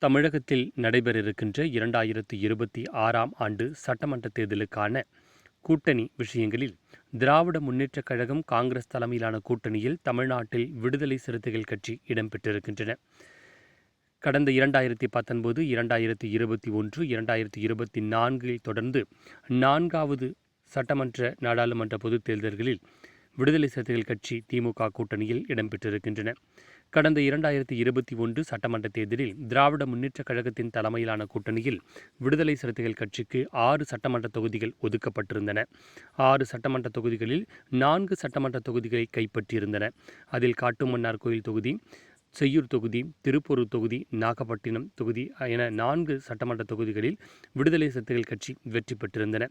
தமிழகத்தில் நடைபெறவிருக்கின்ற 2026ஆம் ஆண்டு சட்டமன்ற தேர்தலுக்கான கூட்டணி விஷயங்களில் திராவிட முன்னேற்றக் கழகம், காங்கிரஸ் தலைமையிலான கூட்டணியில் தமிழ்நாட்டில் விடுதலை சிறுத்தைகள் கட்சி இடம்பெற்றிருக்கின்றன. கடந்த 2019, 2021, 2024 தொடர்ந்து 4வது சட்டமன்ற, நாடாளுமன்ற பொதுத் தேர்தல்களில் விடுதலை சிறுத்தைகள் கட்சி திமுக கூட்டணியில் இடம்பெற்றிருக்கின்றன. கடந்த 2021 சட்டமன்ற தேர்தலில் திராவிட முன்னேற்றக் கழகத்தின் தலைமையிலான கூட்டணியில் விடுதலை சிறுத்தைகள் கட்சிக்கு 6 சட்டமன்ற தொகுதிகள் ஒதுக்கப்பட்டிருந்தன. 6 சட்டமன்ற தொகுதிகளில் 4 சட்டமன்ற தொகுதிகளை கைப்பற்றியிருந்தன. அதில் காட்டுமன்னார் கோயில் தொகுதி, செய்யூர் தொகுதி, திருப்பூர் தொகுதி, நாகப்பட்டினம் தொகுதி என 4 சட்டமன்ற தொகுதிகளில் விடுதலை சிறுத்தைகள் கட்சி வெற்றி பெற்றிருந்தன.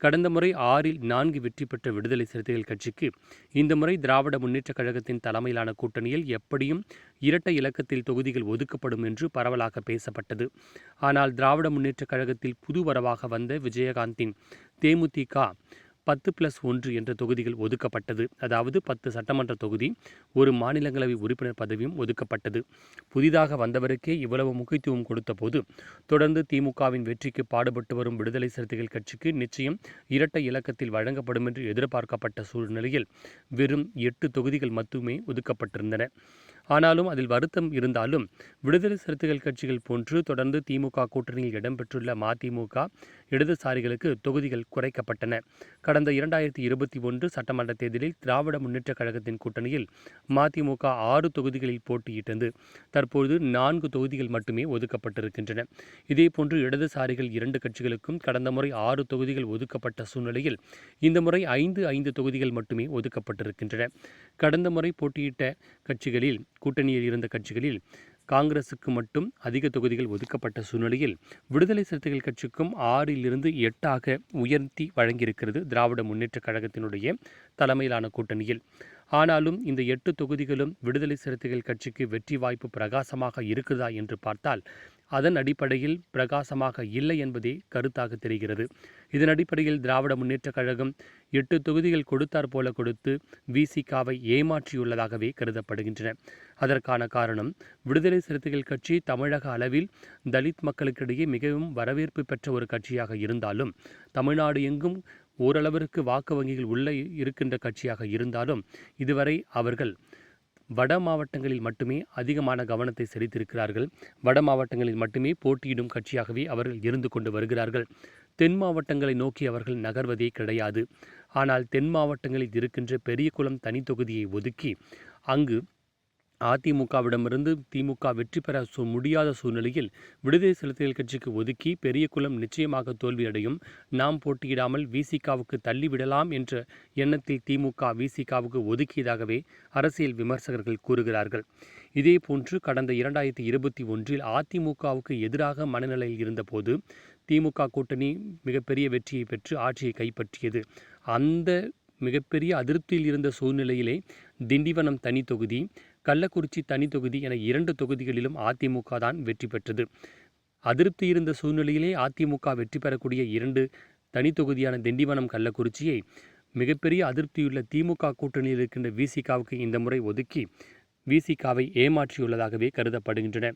கடந்த முறை 6இல் 4 வெற்றி பெற்ற விடுதலை சிறுத்தைகள் கட்சிக்கு இந்த முறை திராவிட முன்னேற்றக் கழகத்தின் தலைமையிலான கூட்டணியில் எப்படியும் இரட்டை இலக்கத்தில் தொகுதிகள் ஒதுக்கப்படும் என்று பரவலாக பேசப்பட்டது. ஆனால் திராவிட முன்னேற்றக் கழகத்தில் புது வரவாக வந்த விஜயகாந்தின் தேமுதிக 10+1 என்ற தொகுதிகள் ஒதுக்கப்பட்டது. அதாவது 10 சட்டமன்ற தொகுதி, ஒரு மாநிலங்களவை உறுப்பினர் பதவியும் ஒதுக்கப்பட்டது. புதிதாக வந்தவருக்கே இவ்வளவு முக்கியத்துவம் கொடுத்த போது தொடர்ந்து திமுகவின் வெற்றிக்கு பாடுபட்டு வரும் விடுதலை சிறுத்தைகள் கட்சிக்கு நிச்சயம் இரட்டை இலக்கத்தில் வழங்கப்படும் என்று எதிர்பார்க்கப்பட்ட சூழ்நிலையில் வெறும் 8 தொகுதிகள் மட்டுமே ஒதுக்கப்பட்டிருந்தன. ஆனாலும் அதில் வருத்தம் இருந்தாலும் விடுதலை சிறுத்தைகள் கட்சிகள் போன்று தொடர்ந்து திமுக கூட்டணியில் இடம்பெற்றுள்ள மதிமுக, இடதுசாரிகளுக்கு தொகுதிகள் குறைக்கப்பட்டன. கடந்த 2021 சட்டமன்ற தேர்தலில் திராவிட முன்னேற்றக் கழகத்தின் கூட்டணியில் மதிமுக 6 தொகுதிகளில் போட்டியிட்டது. தற்போது 4 தொகுதிகள் மட்டுமே ஒதுக்கப்பட்டிருக்கின்றன. இதேபோன்று இடதுசாரிகள் 2 கட்சிகளுக்கும் கடந்த முறை 6 தொகுதிகள் ஒதுக்கப்பட்ட சூழ்நிலையில் இந்த முறை 5 தொகுதிகள் மட்டுமே ஒதுக்கப்பட்டிருக்கின்றன. கடந்த முறை போட்டியிட்ட கட்சிகளில், கூட்டணியில் இருந்த கட்சிகளில் காங்கிரசுக்கு மட்டும் அதிக தொகுதிகள் ஒதுக்கப்பட்ட சூழ்நிலையில் விடுதலை சிறுத்தைகள் கட்சிக்கும் 6லிருந்து 8ஆக உயர்த்தி வழங்கியிருக்கிறது திராவிட முன்னேற்றக் கழகத்தினுடைய தலைமையிலான கூட்டணியில். ஆனாலும் இந்த 8 தொகுதிகளும் விடுதலை சிறுத்தைகள் கட்சிக்கு வெற்றி வாய்ப்பு பிரகாசமாக இருக்குதா என்று பார்த்தால் அதன் அடிப்படையில் பிரகாசமாக இல்லை என்பதே கருத்தாக தெரிகிறது. இதன் அடிப்படையில் திராவிட முன்னேற்றக் கழகம் 8 தொகுதிகள் கொடுத்தார் போல கொடுத்து விசிகாவை ஏமாற்றியுள்ளதாகவே கருதப்படுகின்றன. அதற்கான காரணம், விடுதலை சிறுத்தைகள் கட்சி தமிழக அளவில் தலித் மக்களுக்கிடையே மிகவும் வரவேற்பு பெற்ற ஒரு கட்சியாக இருந்தாலும், தமிழ்நாடு எங்கும் ஓரளவிற்கு வாக்கு வங்கிகள் உள்ள இருக்கின்ற கட்சியாக இருந்தாலும் இதுவரை அவர்கள் வட மாவட்டங்களில் மட்டுமே அதிகமான கவனத்தை செலுத்தியிருக்கிறார்கள். வட மாவட்டங்களில் மட்டுமே போட்டியிடும் கட்சியாகவே அவர்கள் இருந்து கொண்டு வருகிறார்கள். தென் மாவட்டங்களை நோக்கி அவர்கள் நகர்வதே கிடையாது. ஆனால் தென் மாவட்டங்களில் இருக்கின்ற பெரியகுளம் தனி தொகுதியை ஒதுக்கி அங்கு அதிமுகவிடமிருந்து திமுக வெற்றி பெற முடியாத சூழ்நிலையில் விடுதலை சிறுத்தைகள் கட்சிக்கு ஒதுக்கி பெரியகுளம் நிச்சயமாக தோல்வியடையும், நாம் போட்டியிடாமல் விசிகாவுக்கு தள்ளிவிடலாம் என்ற எண்ணத்தில் திமுக விசிகாவுக்கு ஒதுக்கியதாகவே அரசியல் விமர்சகர்கள் கூறுகிறார்கள். இதேபோன்று கடந்த 2021 அதிமுகவுக்கு எதிராக மனநிலையில் இருந்தபோது திமுக கூட்டணி மிகப்பெரிய வெற்றியை பெற்று ஆட்சியை கைப்பற்றியது. அந்த மிகப்பெரிய அதிருப்தியில் இருந்த சூழ்நிலையிலே திண்டிவனம் தனி தொகுதி, கள்ளக்குறிச்சி தனி தொகுதி என 2 தொகுதிகளிலும் அதிமுக தான் வெற்றி பெற்றது. அதிருப்தி இருந்த சூழ்நிலையிலே அதிமுக வெற்றி பெறக்கூடிய 2 தனி தொகுதியான திண்டிவனம், கள்ளக்குறிச்சியை மிகப்பெரிய அதிருப்தியுள்ள திமுக கூட்டணியில் இருக்கின்ற விசிகாவுக்கு இந்த முறை ஒதுக்கி விசிகாவை ஏமாற்றியுள்ளதாகவே கருதப்படுகின்றன.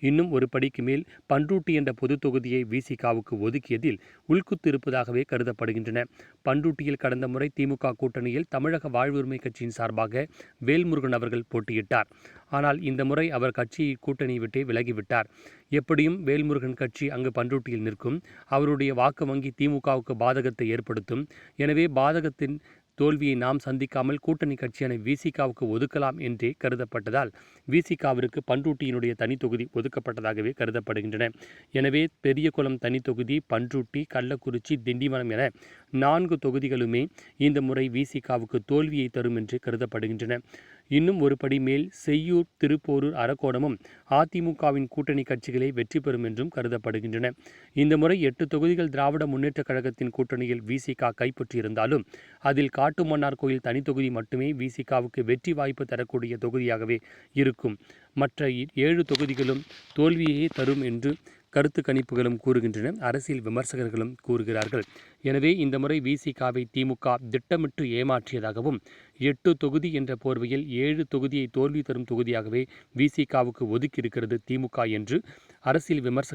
இன்னும் ஒரு படிக்கு மேல் பண்ருட்டி என்ற பொது தொகுதியை விசிகாவுக்கு ஒதுக்கியதில் உள்குத்து இருப்பதாகவே கருதப்படுகின்றன. பண்ருட்டியில் கடந்த முறை திமுக கூட்டணியில் தமிழக வாழ்வுரிமை கட்சியின் சார்பாக வேல்முருகன் அவர்கள் போட்டியிட்டார். ஆனால் இந்த முறை அவர் கட்சியை கூட்டணி விட்டே விலகிவிட்டார். எப்படியும் வேல்முருகன் கட்சி அங்கு பண்ருட்டியில் நிற்கும், அவருடைய வாக்கு வங்கி திமுகவுக்கு பாதகத்தை ஏற்படுத்தும். எனவே பாதகத்தின் தோல்வியை நாம் சந்திக்காமல் கூட்டணி கட்சியான விசிகாவுக்கு ஒதுக்கலாம் என்றே கருதப்பட்டதால் விசிகாவிற்கு பண்ருட்டியினுடைய தனி தொகுதி ஒதுக்கப்பட்டதாகவே கருதப்படுகின்றன. எனவே பெரியகுளம் தனி தொகுதி, பண்ருட்டி, கள்ளக்குறிச்சி, திண்டிவனம் என 4 தொகுதிகளுமே இந்த முறை விசிகாவுக்கு தோல்வியை தரும் என்று கருதப்படுகின்றன. இன்னும் ஒரு படி மேல் செய்யூர், திருப்போரூர், அரக்கோணமும் அதிமுகவின் கூட்டணி கட்சிகளே வெற்றி பெறும் என்றும் கருதப்படுகின்றன. இந்த முறை 8 தொகுதிகள் திராவிட முன்னேற்றக் கழகத்தின் கூட்டணியில் விசிக கைப்பற்றியிருந்தாலும் அதில் காட்டுமன்னார் கோயில் தனி தொகுதி மட்டுமே விசிகாவுக்கு வெற்றி வாய்ப்பு தரக்கூடிய தொகுதியாகவே இருக்கும். மற்ற 7 தொகுதிகளும் தோல்வியே தரும் என்று கருத்து கணிப்புகளும் கூறுகின்றன, அரசியல் விமர்சகர்களும் கூறுகிறார்கள். எனவே இந்த முறை விசிகாவை திமுக திட்டமிட்டு ஏமாற்றியதாகவும் 8 தொகுதி என்ற போர்வையில் 7 தொகுதியை தோல்வி தரும் தொகுதியாகவே விசிகாவுக்கு ஒதுக்கியிருக்கிறது திமுக என்று அரசியல் விமர்சக